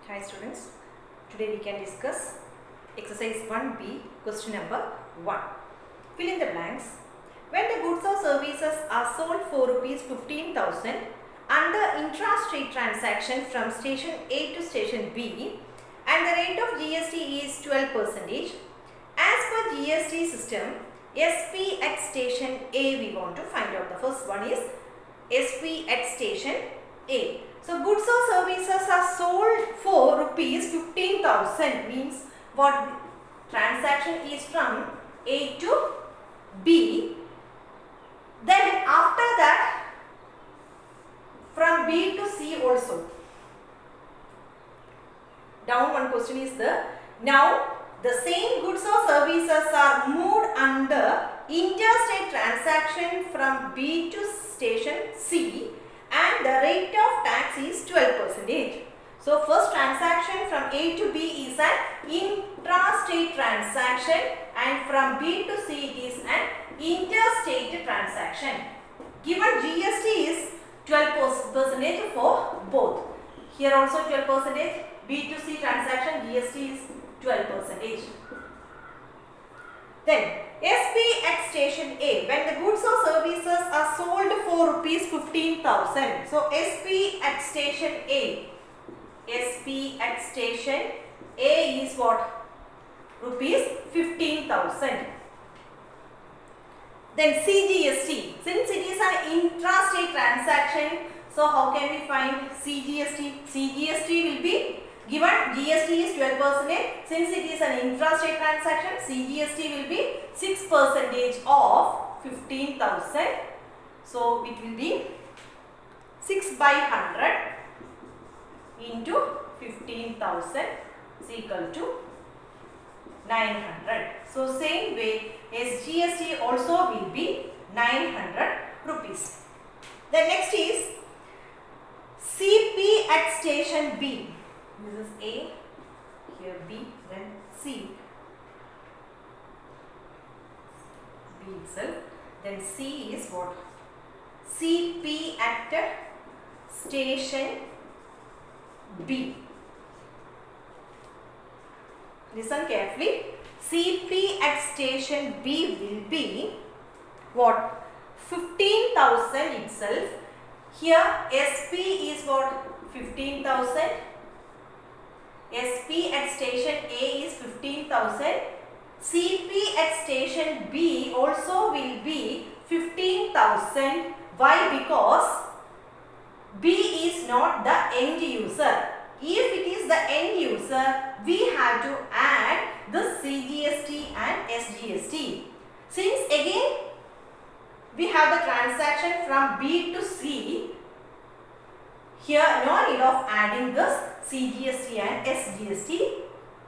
Hi students, today we can discuss exercise 1B, question number 1. Fill in the blanks. When the goods or services are sold for rupees 15,000 under intra-state transaction from station A to station B and the rate of GST is 12%, as per GST system, SP at station A we want to find out. The first one is SP at station A. So goods or services are sold for rupees 15,000 means what? Transaction is from A to B. Then after that from B to C also. Down one question is there. Now the same goods or services are moved under interstate transaction from B to station C and the rate of tax is 12%. So first transaction from A to B is an intrastate transaction and from B to C it is an interstate transaction. Given GST is 12% for both. Here also 12%. B to C transaction GST is 12%. Then SP at station A, when the goods or services are sold for rupees 15,000. So SP at station A. SP at station A is what? Rupees 15,000. Then CGST. Since it is an intrastate transaction, so how can we find CGST? CGST will be given GST is 12%. Since it is an intrastate transaction, CGST will be 6% of 15,000. So it will be 6 by 100 into 15,000 is equal to 900. So same way SGST also will be 900 rupees. The next is CP at station B. This is A, here B, then C. B itself. Then C is what? CP at station B. Listen carefully. CP at station B will be what? 15,000 itself. Here SP is what? 15,000. SP at station A is 15,000. CP at station B also will be 15,000. Why? Because B is not the end user. If it is the end user, we have to add the CGST and SGST. Since again we have the transaction from B to C, here no need of adding this CGST and SGST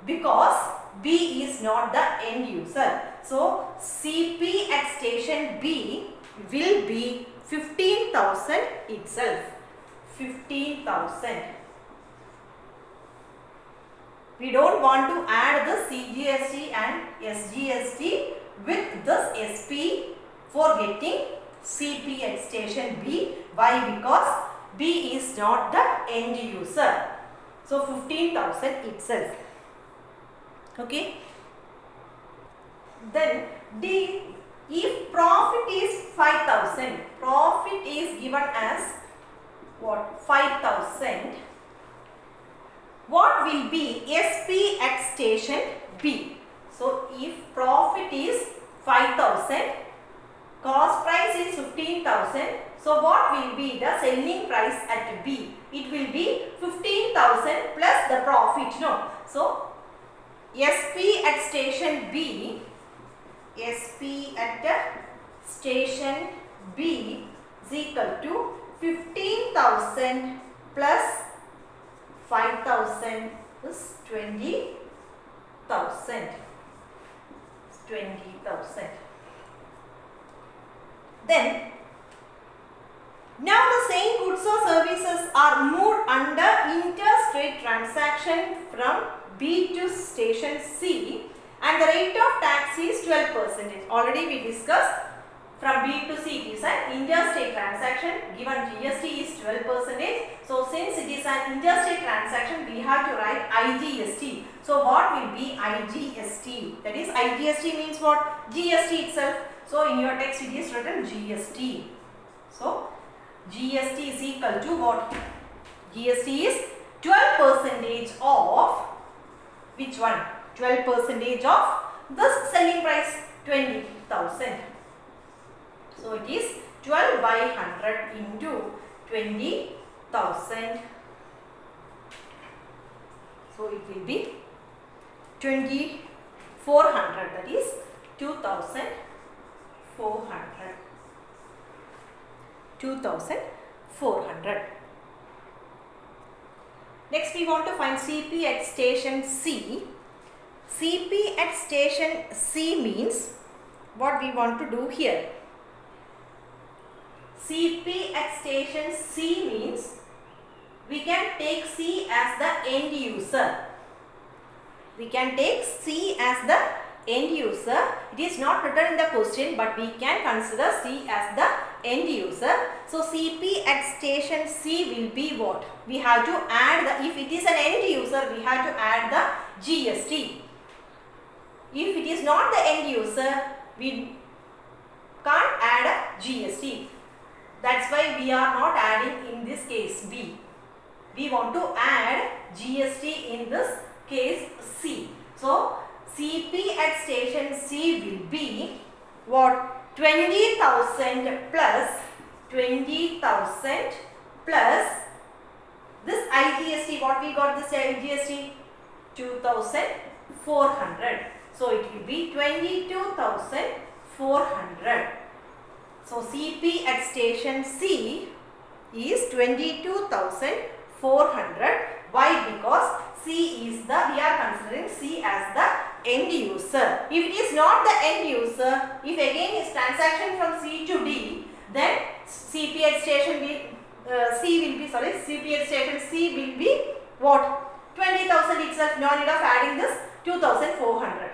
because B is not the end user. So CP at station B will be 15,000 itself. 15,000. We don't want to add the CGST and SGST with this SP for getting CP at station B. Why? Because B is not the end user. So 15,000 itself. Okay. Then D, if profit is 5,000, profit is given as what? 5,000. What will be SP at station B? So if profit is 5,000, cost price is 15,000. So what will be the selling price at B? It will be 15,000 plus the profit. No. So SP at station B, SP at station B is equal to 15,000 plus 5,000 is 20,000. 20,000. Then now the same goods or services are moved under interstate transaction from B to station C and the rate of tax is 12%. Already we discussed From B to C, it is an interstate transaction. Given GST is 12%. So since it is an interstate transaction, we have to write IGST. So what will be IGST? That is, IGST means what? GST itself. So in your text it is written GST. So GST is equal to what? GST is 12% of which one? 12% of the selling price, 20,000. So it is 12 by 100 into 20,000. So it will be 2,400, that is 2,400. 2,400. Next we want to find CP at station C. CP at station C means what we want to do here. CP at station C means we can take C as the end user. We can take C as the end user. It is not written in the question, but we can consider C as the end user. So CP at station C will be what? We have to add the, if it is an end user, we have to add the GST. If it is not the end user, we can't add a GST. That's why we are not adding in this case B. We want to add GST in this case C. So CP at station C will be what? 20,000 plus 20,000 plus this IGST. What we got this IGST? 2,400. So it will be 22,400. So CP at station C is 22,400. Why? Because C is the, we are considering C as the end user. If it is not the end user, if again is transaction from C to D, then CP at station B, CP at station C will be what? 20,000 itself, no need of adding this 2,400.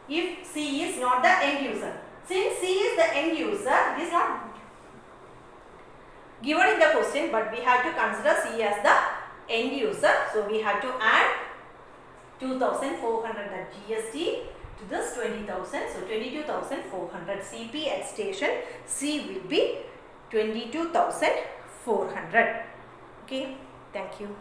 If C is not the end user. Since C is the end user, it is not given in the question, but we have to consider C as the end user. So we have to add 2,400 that GST to this 20,000. So 22,400. CP at station C will be 22,400. Okay, thank you.